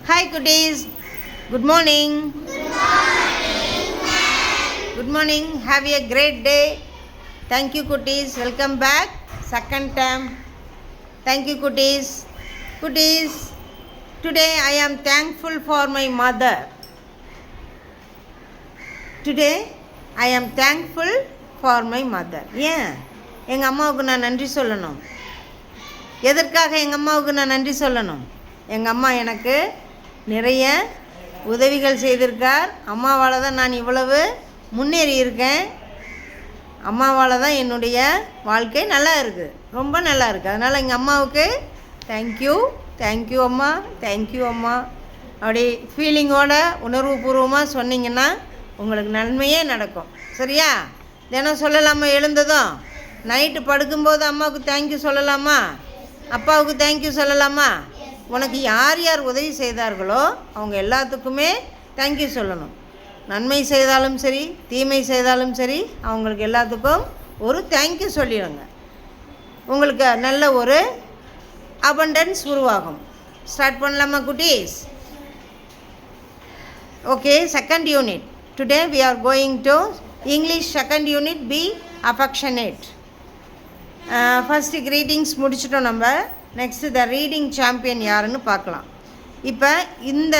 Hi cuties. Good morning. Good morning. Have a great day. Thank you cuties. Welcome back. Second time. Thank you cuties. Cuties. Today I am thankful for my mother. Today I am thankful for my mother. ஏன் எங்கள் அம்மாவுக்கு நான் நன்றி சொல்லணும். எதற்காக எங்கள் அம்மாவுக்கு நான் நன்றி சொல்லணும்? எங்கள் அம்மா எனக்கு நிறைய உதவிகள் செய்திருக்கார். அம்மாவால் தான் நான் இவ்வளவு முன்னேறி இருக்கேன். அம்மாவால் தான் என்னுடைய வாழ்க்கை நல்லா இருக்குது, ரொம்ப நல்லா இருக்குது. அதனால் எங்கள் அம்மாவுக்கு தேங்க்யூ, தேங்க்யூ அம்மா, தேங்க்யூ அம்மா. அப்படி ஃபீலிங்கோட உணர்வுபூர்வமாக சொன்னீங்கன்னா உங்களுக்கு நன்மையே நடக்கும். சரியா? தினம் சொல்லலாமா? எழுந்ததும் நைட்டு படுக்கும்போது அம்மாவுக்கு தேங்க்யூ சொல்லலாமா? அப்பாவுக்கு தேங்க்யூ சொல்லலாமா? உனக்கு யார் யார் உதவி செய்தார்களோ அவங்க எல்லாத்துக்குமே தேங்க்யூ சொல்லணும். நன்மை செய்தாலும் சரி, தீமை செய்தாலும் சரி, அவங்களுக்கு எல்லாத்துக்கும் ஒரு தேங்க்யூ சொல்லிடுங்க. உங்களுக்கு நல்ல ஒரு அபண்டன்ஸ் உருவாகும். ஸ்டார்ட் பண்ணலாமா குட்டீஸ்? Okay, second unit. Today we are going to English second unit, be affectionate. First greetings முடிச்சிட்டோம் நம்ம. நெக்ஸ்ட்டு த ரீடிங் சாம்பியன் யாருன்னு பார்க்கலாம். இப்போ இந்த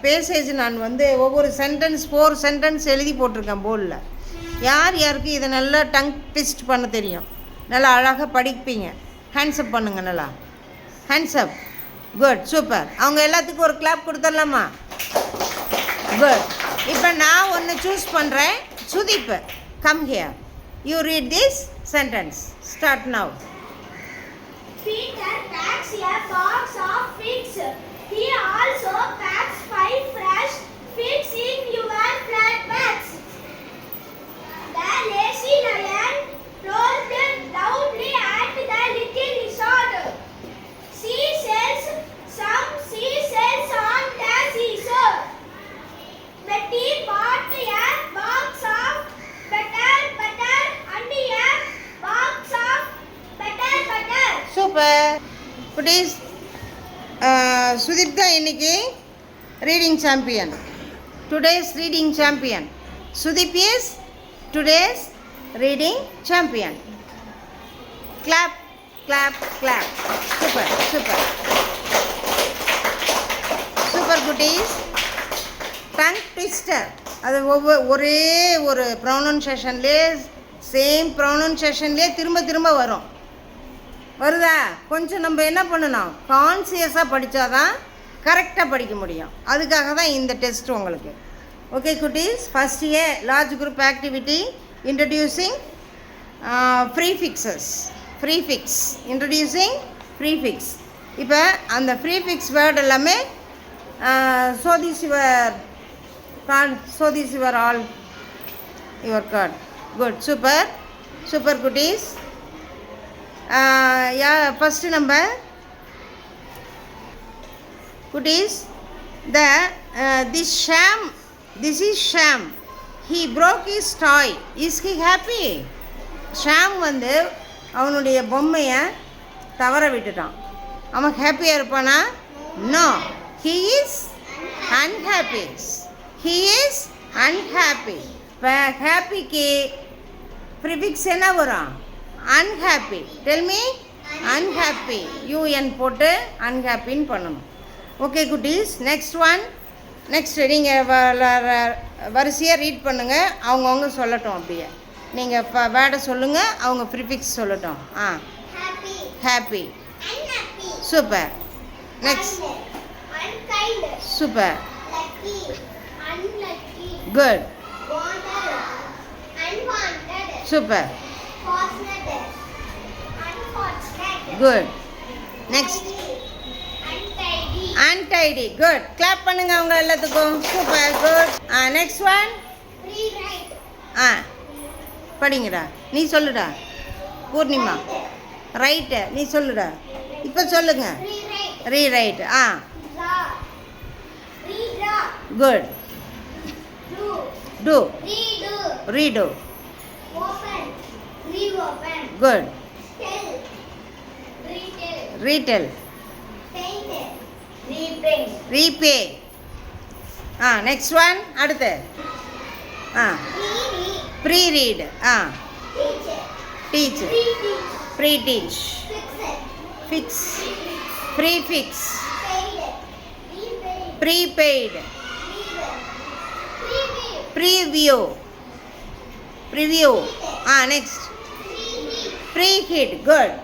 பேசேஜ் நான் ஒவ்வொரு சென்டென்ஸ் 4 சென்டென்ஸ் எழுதி போட்டிருக்கேன் போர்டில். யார் யாருக்கு இதை நல்லா டங் ட்விஸ்ட் பண்ண தெரியும், நல்லா அழகாக படிப்பீங்க, ஹேண்ட்ஸ்அப் பண்ணுங்கள். நல்லா ஹேண்ட்ஸ்அப். Good, super. அவங்க எல்லாத்துக்கும் ஒரு கிளாப் கொடுத்துடலாமா? குட். இப்போ நான் ஒன்று சூஸ் பண்ணுறேன். Sudeep, come here. You read this sentence. Start now. Peter packs a box of figs. He also packs 5 fresh figs in your flat bags. The lazy lion rolled loudly at the little lizard. Seashells, some seashells on the seashore. Betty bought a box of butter and a box of butter. Super குட்டீஸ். சுதீப் தான் இன்னைக்கு reading champion. Today's reading champion Sudeep is today's reading champion. Clap clap clap. Super super super குட்டீஸ். Tongue twister, அது ஒரே ஒரு ப்ரொனன்சியேஷன்லேயே, same ப்ரொனன்சியேஷன்லேயே திரும்ப திரும்ப வருதா? கொஞ்சம் நம்ம என்ன பண்ணணும், கான்சியஸாக படித்தா தான் கரெக்டாக படிக்க முடியும். அதுக்காக தான் இந்த டெஸ்ட் உங்களுக்கு. ஓகே குட்டீஸ், first a large group activity introducing prefixes. Prefix, introducing prefix. இப்போ அந்த ப்ரீஃபிக்ஸ் வேர்டு எல்லாமே show this your card, show this your all your card. Good, super super குட்டீஸ். ஃபஸ்ட்டு நம்ம குட்டீஸ், this is Sham. He broke his toy. Is he happy? Sham அவனுடைய பொம்மையை தவற விட்டுட்டான். அவன் ஹாப்பியாக இருப்பானா? No, he is unhappy. He is unhappy. இப்போ ஹாப்பிக்கு ப்ரிஃபிக்ஸ் என்ன வரும்? Unhappy. Tell me. Unhappy. UN போட்டு அன்ஹாப்பின்னு பண்ணணும். ஓகே குட்டீஸ், நெக்ஸ்ட் ஒன். நெக்ஸ்ட் நீங்கள் வரிசையாக ரீட் பண்ணுங்கள், அவங்கவுங்க சொல்லட்டும். அப்படியே நீங்கள் இப்போ வேர்டை சொல்லுங்கள், அவங்க ப்ரிஃபிக்ஸ் சொல்லட்டும். Happy. Super. Next. Super. Good. Super. Good. Next. Untidy. Good. Clap பண்ணுங்க அவங்க எல்லாத்துக்கும். சூப்பர். குட். Next one. படிங்கடா, நீ சொல்லுடா. பூர்ணிமா, ரைட்டு, நீ சொல்லுடா. இப்போ சொல்லுங்க. Rewrite. Good. Two. Read. Good. Retail. Repay. Repay. Next one அடுத்து. Pre-read. Pre-read. Teacher. Teach. Pre-teach. Pre-teach. Fix. Fix. Prefix. Paid. Repaid. Prepaid. Leader. Preview. Preview. Preview. Next. Preheat. Preheat. Good.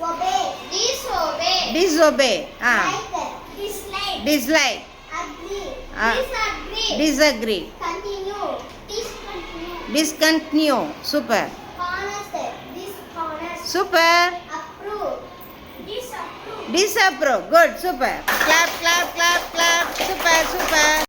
Obey. Disobey. Disobey. Like. Dislike. Dislike. Agree. Disagree. Disagree. Continue. Discontinue. Discontinue. Super. Honest. Dishonest. Super. Approve. Disapprove. Disapprove. Good. Super. Clap clap clap clap. Super super.